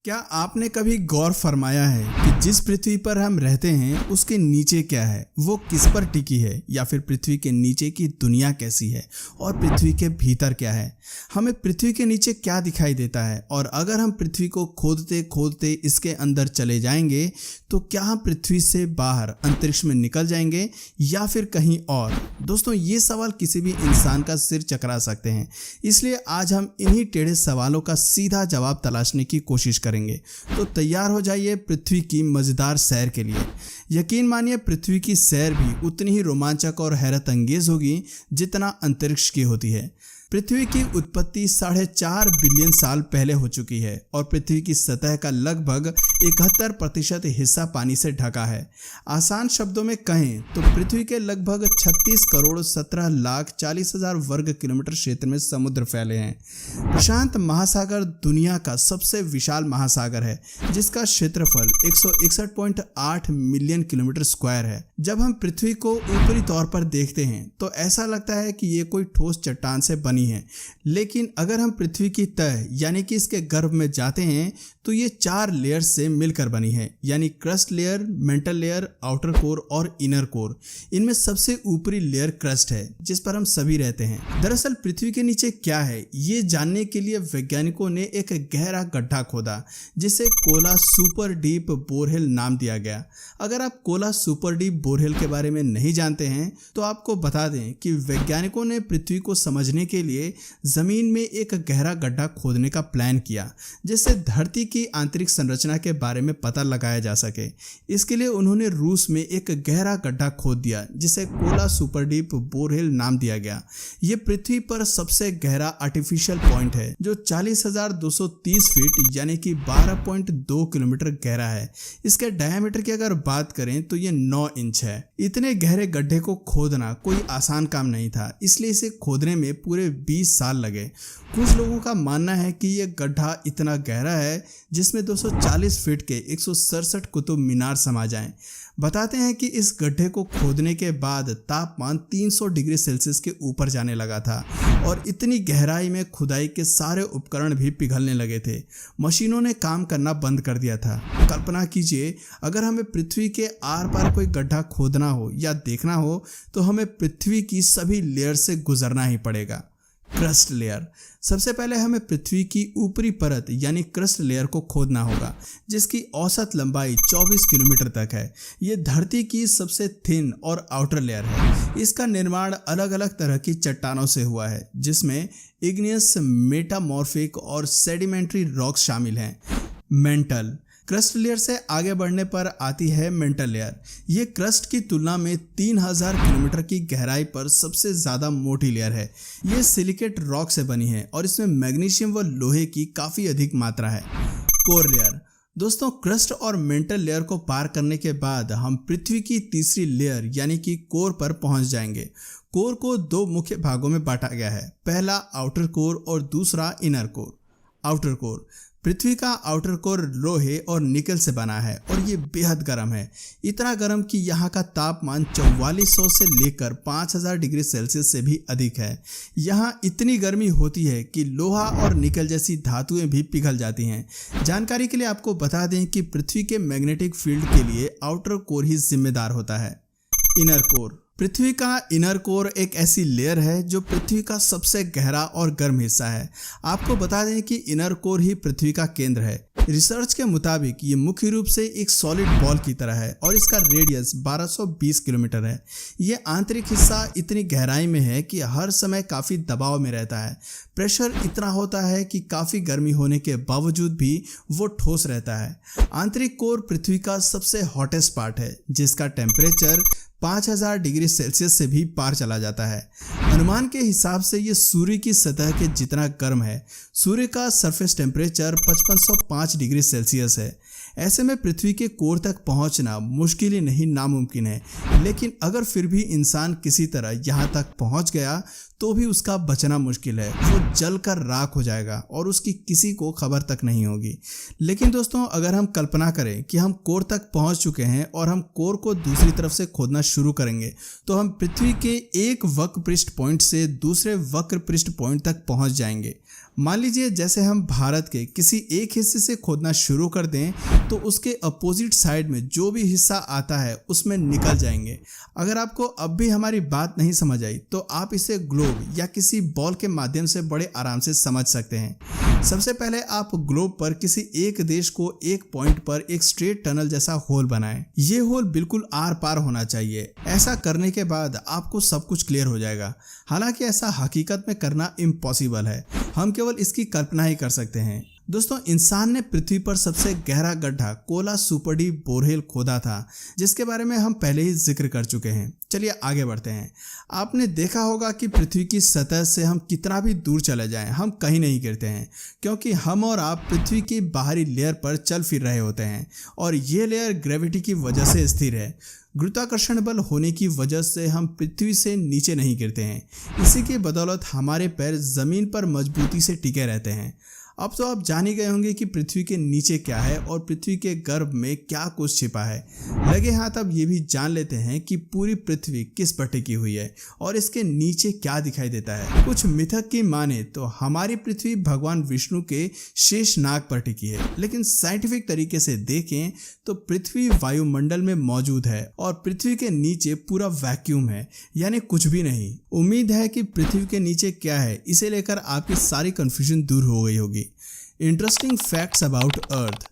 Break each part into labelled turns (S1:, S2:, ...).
S1: क्या आपने कभी गौर फरमाया है कि जिस पृथ्वी पर हम रहते हैं उसके नीचे क्या है, वो किस पर टिकी है, या फिर पृथ्वी के नीचे की दुनिया कैसी है और पृथ्वी के भीतर क्या है। हमें पृथ्वी के नीचे क्या दिखाई देता है, और अगर हम पृथ्वी को खोदते खोदते इसके अंदर चले जाएंगे तो क्या हम पृथ्वी से बाहर अंतरिक्ष में निकल जाएंगे या फिर कहीं और। दोस्तों, ये सवाल किसी भी इंसान का सिर चकरा सकते हैं, इसलिए आज हम इन्हीं टेढ़े सवालों का सीधा जवाब तलाशने की कोशिश करेंगे। तो तैयार हो जाइए पृथ्वी की मजेदार सैर के लिए। यकीन मानिए, पृथ्वी की सैर भी उतनी ही रोमांचक और हैरत अंगेज होगी जितना अंतरिक्ष की होती है। पृथ्वी की उत्पत्ति 4.5 बिलियन साल पहले हो चुकी है और पृथ्वी की सतह का लगभग 71% हिस्सा पानी से ढका है। आसान शब्दों में कहें तो पृथ्वी के लगभग 36 करोड़ 17 लाख 40 हजार वर्ग किलोमीटर क्षेत्र में समुद्र फैले हैं। प्रशांत महासागर दुनिया का सबसे विशाल महासागर है, जिसका क्षेत्रफल 161.8 मिलियन किलोमीटर स्क्वायर है। जब हम पृथ्वी को ऊपरी तौर पर देखते हैं तो ऐसा लगता है कि ये कोई ठोस चट्टान से बनी है, लेकिन अगर हम पृथ्वी की तह यानी कि इसके गर्भ में जाते हैं तो ये 4 लेयर से मिलकर बनी है, यानी crust layer, mental layer, outer core और इनर कोर। इनमें सबसे ऊपरी लेयर क्रस्ट है, जिस पर हम सभी रहते हैं। दरअसल पृथ्वी के नीचे क्या है, ये जानने के लिए वैज्ञानिकों ने एक गहरा गड्ढा खोदा, जिसे कोला सुपर डीप बोरवेल नाम दिया गया। अगर आप कोला सुपर डीप बोरवेल के बारे में नहीं जानते हैं तो आपको बता दें कि वैज्ञानिकों ने पृथ्वी को समझने के लिए जमीन में एक गहरा गड्ढा खोदने का प्लान किया, जिससे धरती की आंतरिक संरचना के बारे में पता लगाया जा सके। इसके लिए उन्होंने रूस में एक गहरा गड्ढा खोद दिया, जिसे कोला सुपर डीप बोरवेल नाम दिया गया। यह पृथ्वी पर सबसे गहरा आर्टिफिशियल पॉइंट है, जो 40,230 फीट यानी कि 12.2 किलोमीटर गहरा है। इसके डायमीटर की अगर बात करें तो यह 9 इंच है। इतने गहरे गड्ढे को खोदना कोई आसान काम नहीं था, इसलिए इसे खोदने में पूरे 20 साल लगे। कुछ लोगों का मानना है कि यह गड्ढा इतना गहरा है जिसमें 240 फीट के 167 कुतुब मीनार समा जाएं। बताते हैं कि इस गड्ढे को खोदने के बाद तापमान 300 डिग्री सेल्सियस के ऊपर जाने लगा था और इतनी गहराई में खुदाई के सारे उपकरण भी पिघलने लगे थे। मशीनों ने काम करना बंद कर दिया था। कल्पना कीजिए, अगर हमें पृथ्वी के आर पार कोई गड्ढा खोदना हो या देखना हो तो हमें पृथ्वी की सभी लेयर से गुजरना ही पड़ेगा। Crust layer. सबसे पहले हमें पृथ्वी की ऊपरी परत यानी क्रस्ट लेयर को खोदना होगा, जिसकी औसत लंबाई 24 किलोमीटर तक है। ये धरती की सबसे थिन और आउटर लेयर है। इसका निर्माण अलग अलग तरह की चट्टानों से हुआ है, जिसमें इग्नियस, मेटामॉर्फिक और सेडिमेंट्री रॉक्स शामिल हैं। मेंटल। क्रस्ट लेयर से आगे बढ़ने पर आती है मेंटल लेयर। ये क्रस्ट की तुलना में 3000 किलोमीटर की गहराई पर सबसे ज़्यादा मोटी लेयर है। ये सिलिकेट रॉक से बनी है और इसमें मैग्नीशियम व लोहे की काफ़ी अधिक मात्रा है। Core layer. दोस्तों, क्रस्ट और मेंटल लेयर को पार करने के बाद हम पृथ्वी की तीसरी लेयर यानी कि कोर पर पहुंच जाएंगे। कोर को 2 मुख्य भागों में बांटा गया है, पहला आउटर कोर और दूसरा इनर कोर। Outer core. पृथ्वी का आउटर कोर लोहे और निकल से बना है और ये बेहद गर्म है। इतना गर्म कि यहाँ का तापमान 4400 से लेकर 5000 डिग्री सेल्सियस से भी अधिक है। यहाँ इतनी गर्मी होती है कि लोहा और निकल जैसी धातुएं भी पिघल जाती हैं। जानकारी के लिए आपको बता दें कि पृथ्वी के मैग्नेटिक फील्ड के लिए आउटर कोर ही जिम्मेदार होता है। Inner core. पृथ्वी का इनर कोर एक ऐसी लेयर है जो पृथ्वी का सबसे गहरा और गर्म हिस्सा है। आपको बता दें कि इनर कोर ही पृथ्वी का केंद्र है। रिसर्च के मुताबिक ये मुख्य रूप से एक सॉलिड बॉल की तरह है और इसका रेडियस 1220 किलोमीटर है। ये आंतरिक हिस्सा इतनी गहराई में है कि हर समय काफ़ी दबाव में रहता है। प्रेशर इतना होता है कि काफ़ी गर्मी होने के बावजूद भी वो ठोस रहता है। आंतरिक कोर पृथ्वी का सबसे हॉटेस्ट पार्ट है, जिसका टेम्परेचर 5000 डिग्री सेल्सियस से भी पार चला जाता है। अनुमान के हिसाब से ये सूर्य की सतह के जितना गर्म है। सूर्य का सरफेस टेम्परेचर 5505 डिग्री सेल्सियस है। ऐसे में पृथ्वी के कोर तक पहुंचना मुश्किल ही नहीं, नामुमकिन है। लेकिन अगर फिर भी इंसान किसी तरह यहाँ तक पहुंच गया तो भी उसका बचना मुश्किल है। वो जलकर राख हो जाएगा और उसकी किसी को खबर तक नहीं होगी। लेकिन दोस्तों, अगर हम कल्पना करें कि हम कोर तक पहुंच चुके हैं और हम कोर को दूसरी तरफ से खोदना शुरू करेंगे तो हम पृथ्वी के एक वक्र पृष्ठ पॉइंट से दूसरे वक्र पृष्ठ पॉइंट तक पहुंच जाएंगे। मान लीजिए जैसे हम भारत के किसी एक हिस्से से खोदना शुरू कर दें तो उसके अपोजिट साइड में जो भी हिस्सा आता है उसमें निकल जाएंगे। अगर आपको अब भी हमारी बात नहीं समझ आई तो आप इसे ग्लोब या किसी बॉल के माध्यम से बड़े आराम से समझ सकते हैं। सबसे पहले आप ग्लोब पर किसी एक देश को एक पॉइंट पर एक स्ट्रेट टनल जैसा होल बनाएं। ये होल बिल्कुल आर पार होना चाहिए। ऐसा करने के बाद आपको सब कुछ क्लियर हो जाएगा। हालांकि ऐसा हकीकत में करना इम्पॉसिबल है, हम केवल इसकी कल्पना ही कर सकते हैं। दोस्तों, इंसान ने पृथ्वी पर सबसे गहरा गड्ढा कोला सुपर डीप बोरवेल खोदा था, जिसके बारे में हम पहले ही जिक्र कर चुके हैं। चलिए आगे बढ़ते हैं। आपने देखा होगा कि पृथ्वी की सतह से हम कितना भी दूर चले जाएं, हम कहीं नहीं गिरते हैं, क्योंकि हम और आप पृथ्वी की बाहरी लेयर पर चल फिर रहे होते हैं और ये लेयर ग्रेविटी की वजह से स्थिर है। गुरुत्वाकर्षण बल होने की वजह से हम पृथ्वी से नीचे नहीं गिरते हैं। इसी की बदौलत हमारे पैर जमीन पर मजबूती से टिके रहते हैं। अब तो आप जान ही गए होंगे कि पृथ्वी के नीचे क्या है और पृथ्वी के गर्भ में क्या कुछ छिपा है। लगे हाथ अब ये भी जान लेते हैं कि पूरी पृथ्वी किस पर टिकी हुई है और इसके नीचे क्या दिखाई देता है। कुछ मिथक की माने तो हमारी पृथ्वी भगवान विष्णु के शेष नाग पर टिकी है, लेकिन साइंटिफिक तरीके से देखें तो पृथ्वी वायुमंडल में मौजूद है और पृथ्वी के नीचे पूरा वैक्यूम है, यानी कुछ भी नहीं। उम्मीद है कि पृथ्वी के नीचे क्या है इसे लेकर आपकी सारी कंफ्यूजन दूर हो गई होगी। Interesting facts about earth.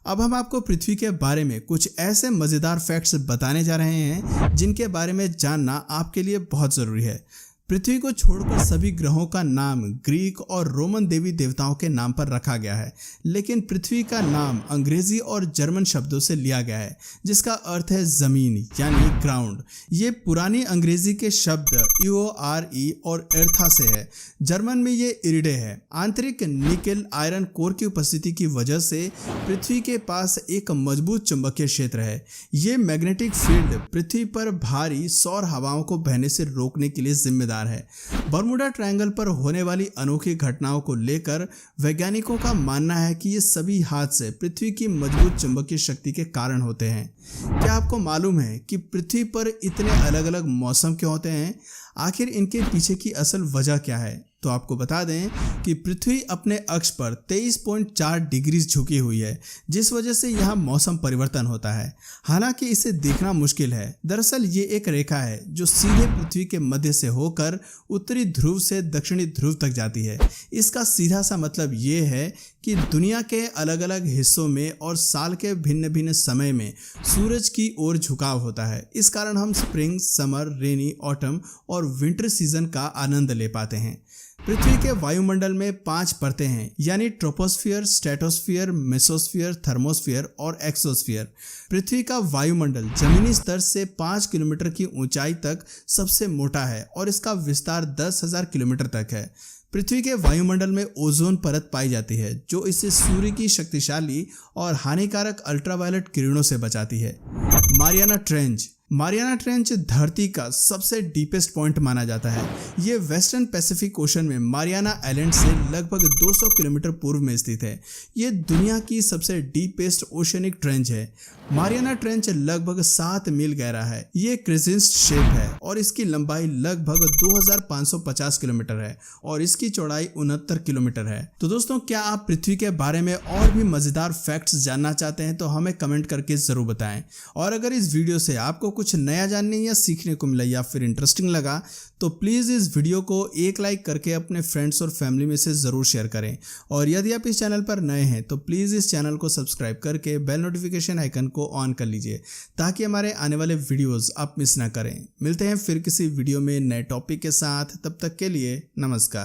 S1: अब हम आपको पृथ्वी के बारे में कुछ ऐसे मज़ेदार फैक्ट्स बताने जा रहे हैं जिनके बारे में जानना आपके लिए बहुत ज़रूरी है। पृथ्वी को छोड़कर सभी ग्रहों का नाम ग्रीक और रोमन देवी देवताओं के नाम पर रखा गया है, लेकिन पृथ्वी का नाम अंग्रेजी और जर्मन शब्दों से लिया गया है, जिसका अर्थ है ज़मीन यानी ग्राउंड। ये पुरानी अंग्रेजी के शब्द EORE और एर्था से है। जर्मन में ये इरिडे है। आंतरिक निकेल आयरन कोर की उपस्थिति की वजह से पृथ्वी के पास एक मजबूत चुंबकीय क्षेत्र है। ये मैग्नेटिक फील्ड पृथ्वी पर भारी सौर हवाओं को बहने से रोकने के लिए जिम्मेदार है। बर्मुडा ट्रायंगल पर होने वाली अनोखी घटनाओं को लेकर वैज्ञानिकों का मानना है कि ये सभी हादसे पृथ्वी की मजबूत चुंबकीय शक्ति के कारण होते हैं। क्या आपको मालूम है कि पृथ्वी पर इतने अलग अलग मौसम क्यों होते हैं? आखिर इनके पीछे की असल वजह क्या है? तो आपको बता दें कि पृथ्वी अपने अक्ष पर 23.4 डिग्री झुकी हुई है, जिस वजह से यहाँ मौसम परिवर्तन होता है। हालांकि इसे देखना मुश्किल है। दरअसल ये एक रेखा है जो सीधे पृथ्वी के मध्य से होकर उत्तरी ध्रुव से दक्षिणी ध्रुव तक जाती है। इसका सीधा सा मतलब ये है कि दुनिया के अलग अलग हिस्सों में और साल के भिन्न भिन्न समय में सूरज की ओर झुकाव होता है। इस कारण हम स्प्रिंग, समर, रेनी, ऑटम और विंटर सीजन का आनंद ले पाते हैं। पृथ्वी के वायुमंडल में 5 परतें हैं, यानी ट्रोपोस्फियर, स्ट्रेटोस्फियर, मेसोस्फियर, थर्मोस्फियर और एक्सोस्फियर। पृथ्वी का वायुमंडल जमीनी स्तर से 5 किलोमीटर की ऊंचाई तक सबसे मोटा है और इसका विस्तार 10,000 किलोमीटर तक है। पृथ्वी के वायुमंडल में ओजोन परत पाई जाती है, जो इसे सूर्य की शक्तिशाली और हानिकारक अल्ट्रावायलेट किरणों से बचाती है। मारियाना ट्रेंच धरती का सबसे डीपेस्ट पॉइंट माना जाता है। ये वेस्टर्न पैसिफिक ओशन में मारियाना आइलैंड से लगभग 200 किलोमीटर पूर्व में स्थित है। ये दुनिया की सबसे डीपेस्ट ओशनिक ट्रेंच है। मारियाना ट्रेंच लगभग 7 मील गहरा है। ये क्रेसेंट शेप है और इसकी लंबाई लगभग 2550 किलोमीटर है और इसकी चौड़ाई 69 किलोमीटर है। तो दोस्तों, क्या आप पृथ्वी के बारे में और भी मजेदार फैक्ट्स जानना चाहते हैं तो हमें कमेंट करके जरूर बताएं। और अगर इस वीडियो से आपको कुछ नया जानने या सीखने को मिला या फिर इंटरेस्टिंग लगा तो प्लीज़ इस वीडियो को एक लाइक करके अपने फ्रेंड्स और फैमिली में से ज़रूर शेयर करें। और यदि आप इस चैनल पर नए हैं तो प्लीज़ इस चैनल को सब्सक्राइब करके बेल नोटिफिकेशन आइकन को ऑन कर लीजिए, ताकि हमारे आने वाले वीडियोस आप मिस ना करें। मिलते हैं फिर किसी वीडियो में नए टॉपिक के साथ। तब तक के लिए नमस्कार।